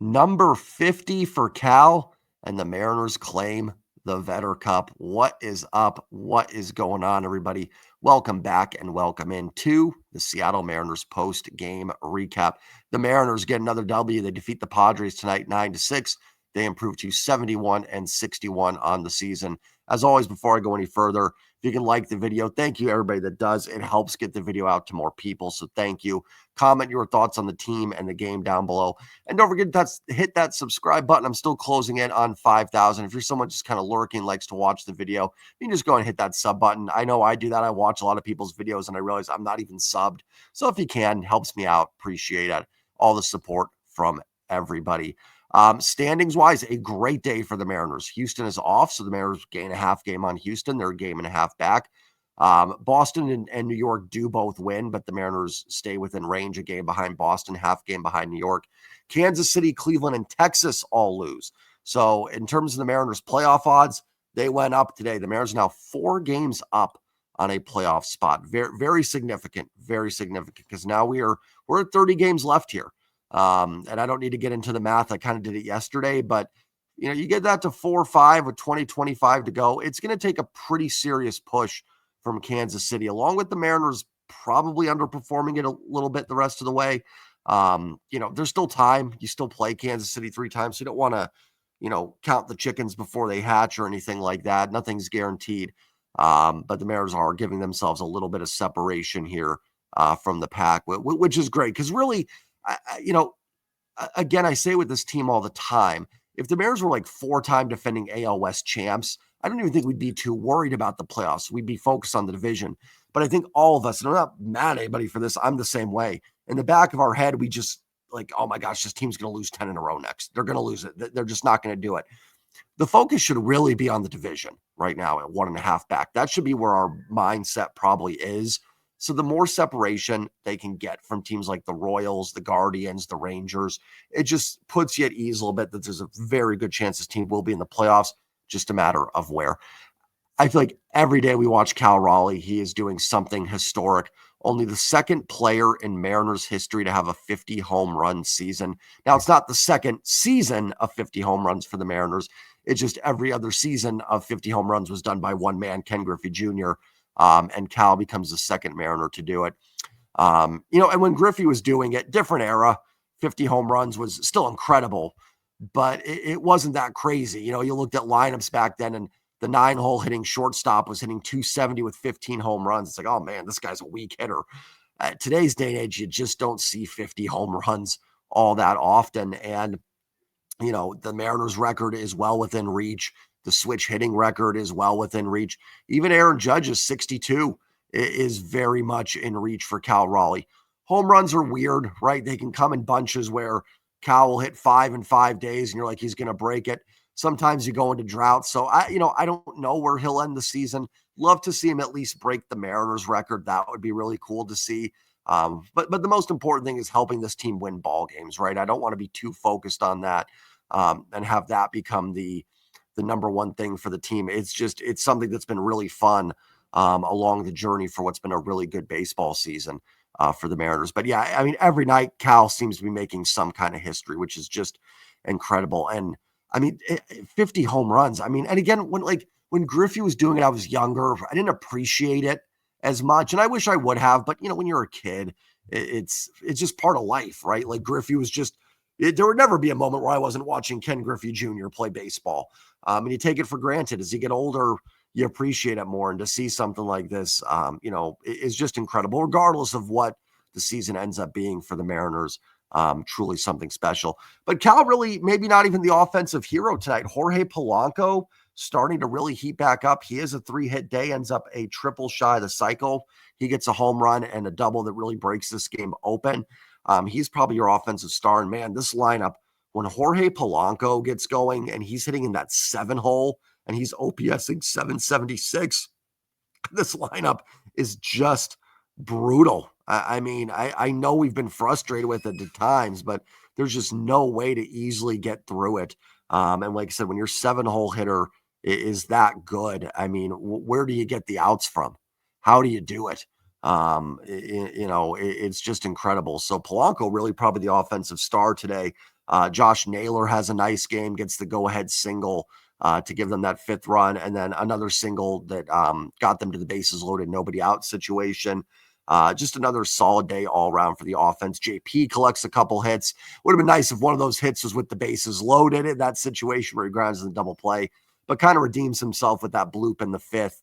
Number 50 for Cal, and the Mariners claim the Vedder Cup. What is up? What is going on, everybody? Welcome back and welcome into the Seattle Mariners post-game recap. The Mariners get another W. They defeat the Padres tonight 9-6. They improve to 71-61 on the season. As always, before I go any further, if you can like the video, thank you everybody that does. It helps get the video out to more people, so thank you. Comment your thoughts on the team and the game down below. And don't forget to hit that subscribe button. I'm still closing in on 5,000. If you're someone just kind of lurking, likes to watch the video, you can just go and hit that sub button. I know I do that. I watch a lot of people's videos and I realize I'm not even subbed. So if you can, helps me out. Appreciate it. All the support from everybody. Standings wise, a great day for the Mariners. Houston is off, so the Mariners gain a half game on Houston. They're a game and a half back. Boston and New York do both win, but the Mariners stay within range, a game behind Boston, half game behind New York. Kansas City, Cleveland, and Texas all lose. So in terms of the Mariners playoff odds, they went up today. The Mariners are now 4 games up on a playoff spot. Very, very significant, because now we're at 30 games left here. And I don't need to get into the math. I kind of did it yesterday, but you get that to 4 or 5 with 20-25 to go. It's going to take a pretty serious push from Kansas City, along with the Mariners probably underperforming it a little bit the rest of the way. There's still time. You still play Kansas City 3 times. So you don't want to, count the chickens before they hatch or anything like that. Nothing's guaranteed. But the Mariners are giving themselves a little bit of separation here from the pack, which is great. Because really, again, I say with this team all the time, if the Mariners were like 4-time defending AL West champs, I don't even think we'd be too worried about the playoffs. We'd be focused on the division. But I think all of us, and I'm not mad at anybody for this, I'm the same way. In the back of our head, we just like, oh my gosh, this team's going to lose 10 in a row next. They're going to lose it. They're just not going to do it. The focus should really be on the division right now at 1.5 back. That should be where our mindset probably is. So the more separation they can get from teams like the Royals, the Guardians, the Rangers, it just puts you at ease a little bit that there's a very good chance this team will be in the playoffs, just a matter of where. I feel like every day we watch Cal Raleigh, he is doing something historic. Only the second player in Mariners history to have a 50 home run season. Now, it's not the second season of 50 home runs for the Mariners. It's just every other season of 50 home runs was done by one man, Ken Griffey Jr., and Cal becomes the second Mariner to do it. And when Griffey was doing it, different era, 50 home runs was still incredible, but it wasn't that crazy. You looked at lineups back then, and the 9-hole hitting shortstop was hitting 270 with 15 home runs. It's like, oh man, this guy's a weak hitter. At today's day and age, you just don't see 50 home runs all that often. And, the Mariners record is well within reach. The switch hitting record is well within reach. Even Aaron Judge's 62 is very much in reach for Cal Raleigh. Home runs are weird, right? They can come in bunches where Cal will hit 5 in 5 days and you're like, he's going to break it. Sometimes you go into drought. So I don't know where he'll end the season. Love to see him at least break the Mariners record. That would be really cool to see. But the most important thing is helping this team win ball games, right? I don't want to be too focused on that and have that become the number one thing for the team. It's something that's been really fun along the journey for what's been a really good baseball season for the Mariners. But yeah, I mean, every night Cal seems to be making some kind of history, which is just incredible. And I mean, 50 home runs. I mean, and again, when Griffey was doing it, I was younger. I didn't appreciate it as much, and I wish I would have. But when you're a kid, it's just part of life, right? Like Griffey was just. There would never be a moment where I wasn't watching Ken Griffey Jr. play baseball. And you take it for granted. As you get older, you appreciate it more. And to see something like this, is just incredible, regardless of what the season ends up being for the Mariners. Truly something special. But Cal really, maybe not even the offensive hero tonight. Jorge Polanco starting to really heat back up. He is a 3-hit day, ends up a triple shy of the cycle. He gets a home run and a double that really breaks this game open. He's probably your offensive star. And man, this lineup, when Jorge Polanco gets going and he's hitting in that 7-hole and he's OPSing 776, this lineup is just brutal. I mean, I know we've been frustrated with it at times, but there's just no way to easily get through it. And like I said, when your 7-hole hitter is that good, I mean, where do you get the outs from? How do you do it? It's just incredible. So Polanco really probably the offensive star today. Josh Naylor has a nice game, gets the go-ahead single to give them that 5th run, and then another single that got them to the bases loaded, nobody out situation. Just another solid day all around for the offense. JP collects a couple hits. Would have been nice if one of those hits was with the bases loaded in that situation where he grounds in the double play, but kind of redeems himself with that bloop in the 5th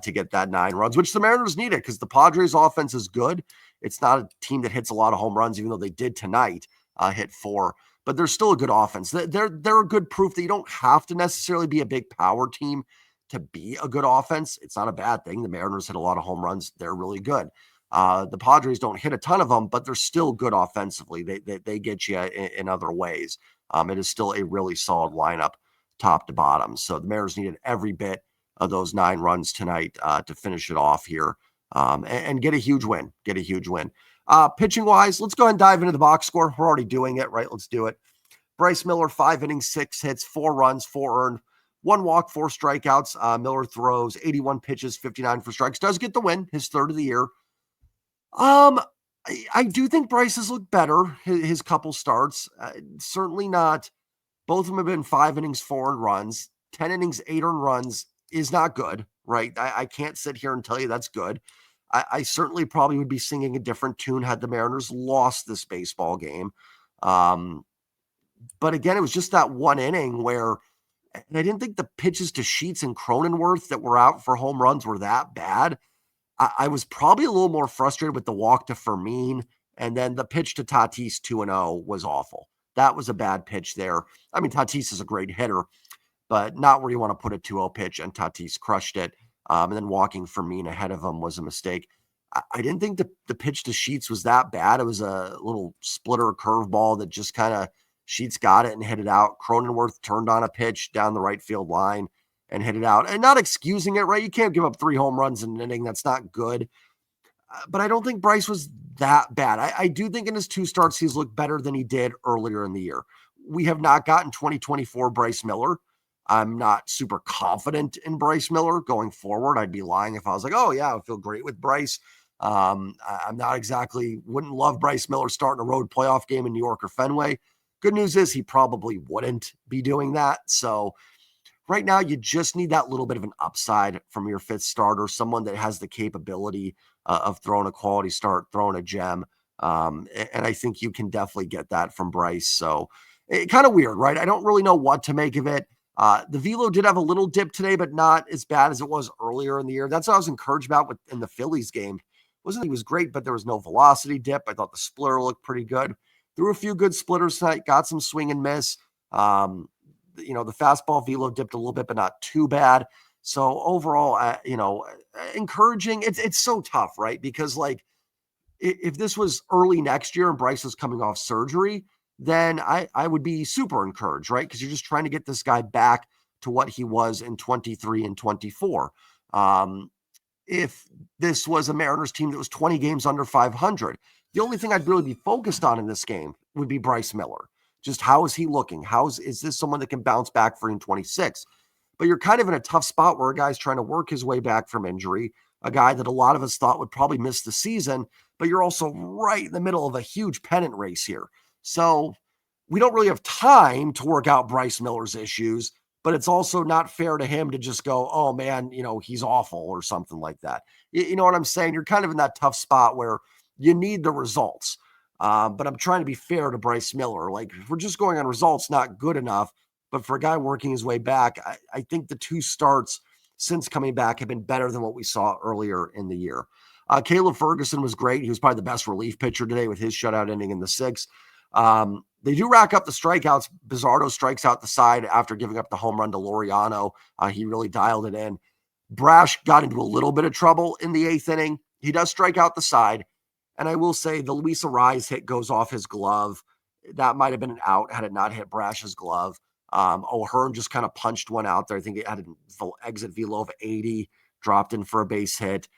to get that 9 runs, which the Mariners needed because the Padres offense is good. It's not a team that hits a lot of home runs, even though they did tonight hit 4. But they're still a good offense. They're a good proof that you don't have to necessarily be a big power team to be a good offense. It's not a bad thing. The Mariners hit a lot of home runs. They're really good. The Padres don't hit a ton of them, but they're still good offensively. They get you in other ways. It is still a really solid lineup, top to bottom. So the Mariners needed every bit of those 9 runs tonight to finish it off here and get a huge win. Pitching wise, let's go ahead and dive into the box score. We're already doing it, right? Let's do it. Bryce Miller, 5 innings, 6 hits, 4 runs, 4 earned, 1 walk, 4 strikeouts. Miller throws 81 pitches, 59 for strikes. Does get the win, his 3rd of the year. I do think Bryce has looked better his couple starts. Certainly not. Both of them have been 5 innings, 4 earned runs. 10 innings, 8 earned runs is not good, right? I can't sit here and tell you that's good. I certainly probably would be singing a different tune had the Mariners lost this baseball game. But again, it was just that 1 inning where and I didn't think the pitches to Sheets and Cronenworth that were out for home runs were that bad. I was probably a little more frustrated with the walk to Fermin, and then the pitch to Tatis 2-0 was awful. That was a bad pitch there. I mean, Tatis is a great hitter, but not where you want to put a 2-0 pitch, and Tatis crushed it. And then walking Fermin ahead of him was a mistake. I didn't think the pitch to Sheets was that bad. It was a little splitter curveball that just kind of Sheets got it and hit it out. Cronenworth turned on a pitch down the right field line and hit it out. And not excusing it, right? You can't give up 3 home runs in an inning. That's not good. But I don't think Bryce was that bad. I do think in his 2 starts, he's looked better than he did earlier in the year. We have not gotten 2024 Bryce Miller. I'm not super confident in Bryce Miller going forward. I'd be lying if I was like, oh, yeah, I would feel great with Bryce. I'm not exactly, wouldn't love Bryce Miller starting a road playoff game in New York or Fenway. Good news is he probably wouldn't be doing that. So right now, you just need that little bit of an upside from your 5th starter, someone that has the capability of throwing a quality start, throwing a gem. And I think you can definitely get that from Bryce. So kind of weird, right? I don't really know what to make of it. The velo did have a little dip today, but not as bad as it was earlier in the year. That's what I was encouraged about in the Phillies game. He was great, but there was no velocity dip. I thought the splitter looked pretty good. Threw a few good splitters tonight, got some swing and miss. The fastball velo dipped a little bit, but not too bad. So overall, encouraging. It's so tough, right? Because like if this was early next year and Bryce was coming off surgery, then I would be super encouraged, right? Because you're just trying to get this guy back to what he was in 23 and 24. If this was a Mariners team that was 20 games under 500, the only thing I'd really be focused on in this game would be Bryce Miller. Just how is he looking? Is this someone that can bounce back for in 26? But you're kind of in a tough spot where a guy's trying to work his way back from injury, a guy that a lot of us thought would probably miss the season, but you're also right in the middle of a huge pennant race here. So we don't really have time to work out Bryce Miller's issues, but it's also not fair to him to just go, oh man, he's awful or something like that. You know what I'm saying? You're kind of in that tough spot where you need the results. But I'm trying to be fair to Bryce Miller. Like if we're just going on results, not good enough. But for a guy working his way back, I think the 2 starts since coming back have been better than what we saw earlier in the year. Caleb Ferguson was great. He was probably the best relief pitcher today with his shutout ending in the 6th. They do rack up the strikeouts. Bizzardo strikes out the side after giving up the home run to Laureano. He really dialed it in. Brash got into a little bit of trouble in the 8th inning. He does strike out the side. And I will say the Luis Arraez hit goes off his glove. That might have been an out had it not hit Brash's glove. O'Hearn just kind of punched one out there. I think it had an exit velo of 80, dropped in for a base hit.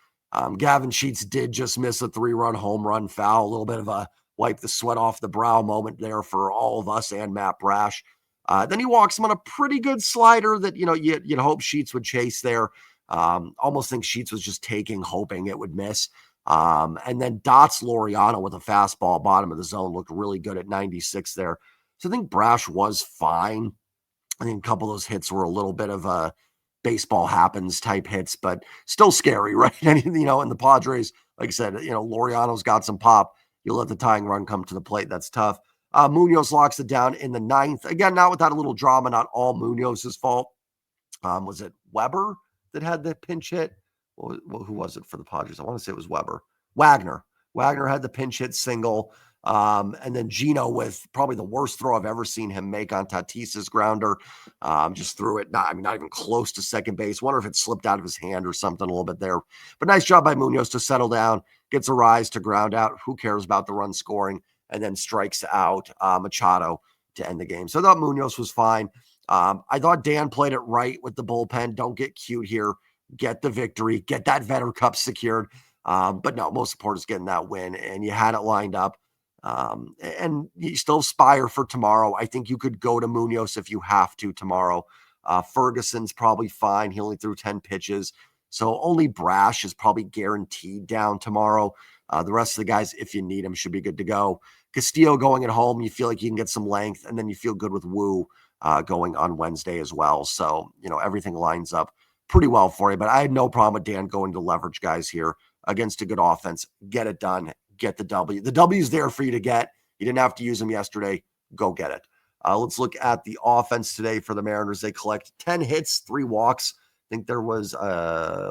Gavin Sheets did just miss a 3-run home run foul, a little bit of a wipe the sweat off the brow moment there for all of us and Matt Brash. Then he walks him on a pretty good slider that, you'd hope Sheets would chase there. Almost think Sheets was just hoping it would miss. And then Dots Laureano with a fastball bottom of the zone looked really good at 96 there. So I think Brash was fine. I think a couple of those hits were a little bit of a baseball happens type hits, but still scary, right? And, and the Padres, like I said, Laureano's got some pop. You let the tying run come to the plate. That's tough. Munoz locks it down in the ninth. Again, not without a little drama, not all Munoz's fault. Was it Weber that had the pinch hit? Well, who was it for the Padres? I want to say it was Weber. Wagner. Wagner had the pinch hit single. And then Gino with probably the worst throw I've ever seen him make on Tatis's grounder. Just threw it, not even close to second base. Wonder if it slipped out of his hand or something a little bit there. But nice job by Munoz to settle down, gets a rise to ground out. Who cares about the run scoring? And then strikes out Machado to end the game. So I thought Munoz was fine. I thought Dan played it right with the bullpen. Don't get cute here. Get the victory. Get that Vedder Cup secured. But no, most important is getting that win. And you had it lined up. And you still aspire for tomorrow. I think you could go to Munoz if you have to tomorrow. Ferguson's probably fine. He only threw 10 pitches. So only Brash is probably guaranteed down tomorrow. The rest of the guys, if you need them, should be good to go. Castillo going at home, you feel like you can get some length, and then you feel good with Wu going on Wednesday as well. So, everything lines up pretty well for you. But I had no problem with Dan going to leverage guys here against a good offense. Get it done. Get the W. The W is there for you to get. You didn't have to use them yesterday. Go get it. Let's look at the offense today for the Mariners. They collect 10 hits, 3 walks. I think there was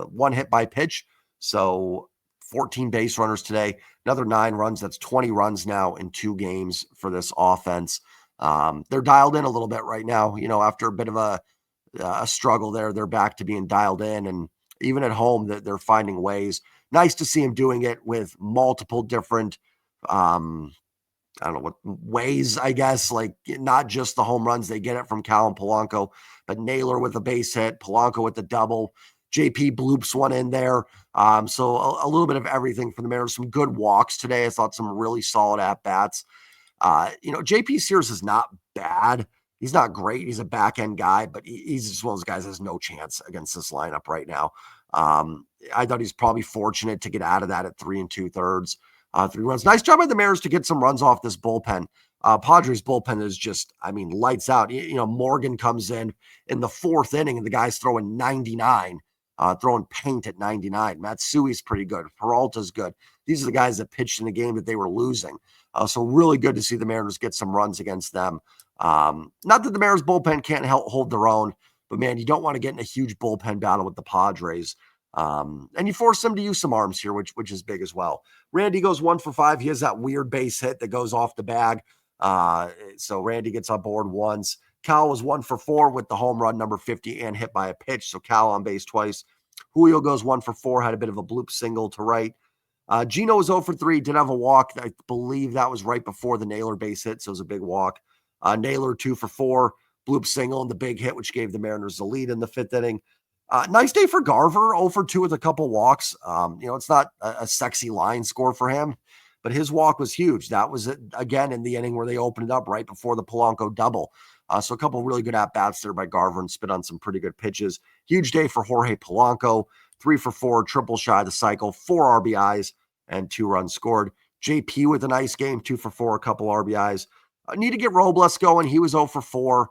1 hit by pitch. So 14 base runners today. Another 9 runs. That's 20 runs now in 2 games for this offense. They're dialed in a little bit right now. After a bit of a struggle there, they're back to being dialed in. And even at home, they're finding ways. Nice to see him doing it with multiple different, I don't know what ways, I guess, like not just the home runs. They get it from Cal and Polanco, but Naylor with a base hit, Polanco with the double, JP bloops one in there. So a little bit of everything for the Mariners. Some good walks today. I thought some really solid at-bats. JP Sears is not bad. He's not great. He's a back-end guy, but he's just one of those guys that has no chance against this lineup right now. I thought he's probably fortunate to get out of that at 3 2/3, 3 runs. Nice job by the Mariners to get some runs off this bullpen. Padres bullpen is just, lights out. Morgan comes in the 4th inning and the guy's throwing 99, throwing paint at 99. Matsui's pretty good. Peralta's good. These are the guys that pitched in the game that they were losing. So really good to see the Mariners get some runs against them. Not that the Mariners bullpen can't hold their own, but man, you don't want to get in a huge bullpen battle with the Padres. And you force them to use some arms here, which is big as well. Randy goes 1 for 5. He has that weird base hit that goes off the bag. So Randy gets on board once. Cal was 1 for 4 with the home run number 50 and hit by a pitch. So Cal on base twice. Julio goes 1 for 4, had a bit of a bloop single to right. Gino was 0 for 3, did have a walk. I believe that was right before the Naylor base hit, so it was a big walk. Naylor 2 for 4, bloop single, and the big hit, which gave the Mariners the lead in the 5th inning. Nice day for Garver, 0 for 2 with a couple walks. It's not a sexy line score for him, but his walk was huge. That was, again, in the inning where they opened it up right before the Polanco double. So a couple really good at-bats there by Garver and spit on some pretty good pitches. Huge day for Jorge Polanco, 3 for 4, triple shy of the cycle, 4 RBIs, and 2 runs scored. JP with a nice game, 2 for 4, a couple RBIs. Need to get Robles going. He was 0 for 4.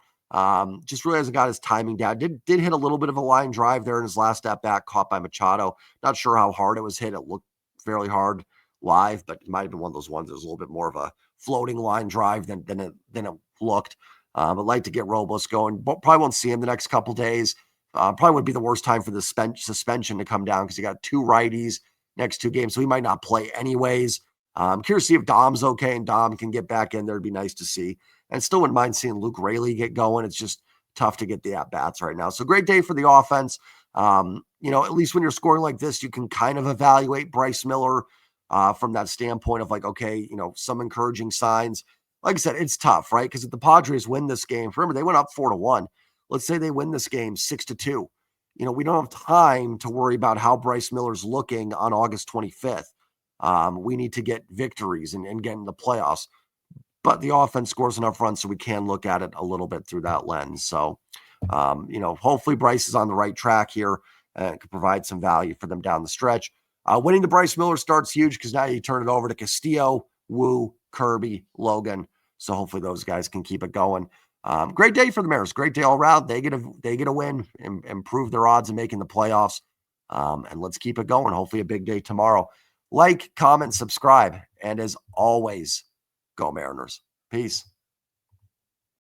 Just really hasn't got his timing down. Did hit a little bit of a line drive there in his last at-bat, caught by Machado. Not sure how hard it was hit. It looked fairly hard live, but it might have been one of those ones that was a little bit more of a floating line drive than it looked. But like to get Robles going. Probably won't see him the next couple days. Probably would be the worst time for the suspension to come down because you got 2 righties next 2 games, so he might not play anyways. I'm curious to see if Dom's okay and Dom can get back in there. It'd be nice to see. And still wouldn't mind seeing Luke Raleigh get going. It's just tough to get the at-bats right now. So great day for the offense. At least when you're scoring like this, you can kind of evaluate Bryce Miller from that standpoint of like, okay, some encouraging signs. Like I said, it's tough, right? Because if the Padres win this game, remember, they went up 4-1. Let's say they win this game 6-2. We don't have time to worry about how Bryce Miller's looking on August 25th. We need to get victories and get in the playoffs. But the offense scores enough runs so we can look at it a little bit through that lens. So, hopefully Bryce is on the right track here and can provide some value for them down the stretch. Winning the Bryce Miller start's huge because now you turn it over to Castillo, Wu, Kirby, Logan. So hopefully those guys can keep it going. Great day for the Mariners. Great day all around. They get a win and improve their odds of making the playoffs. And let's keep it going. Hopefully a big day tomorrow. Like, comment, subscribe. And as always, go Mariners. Peace.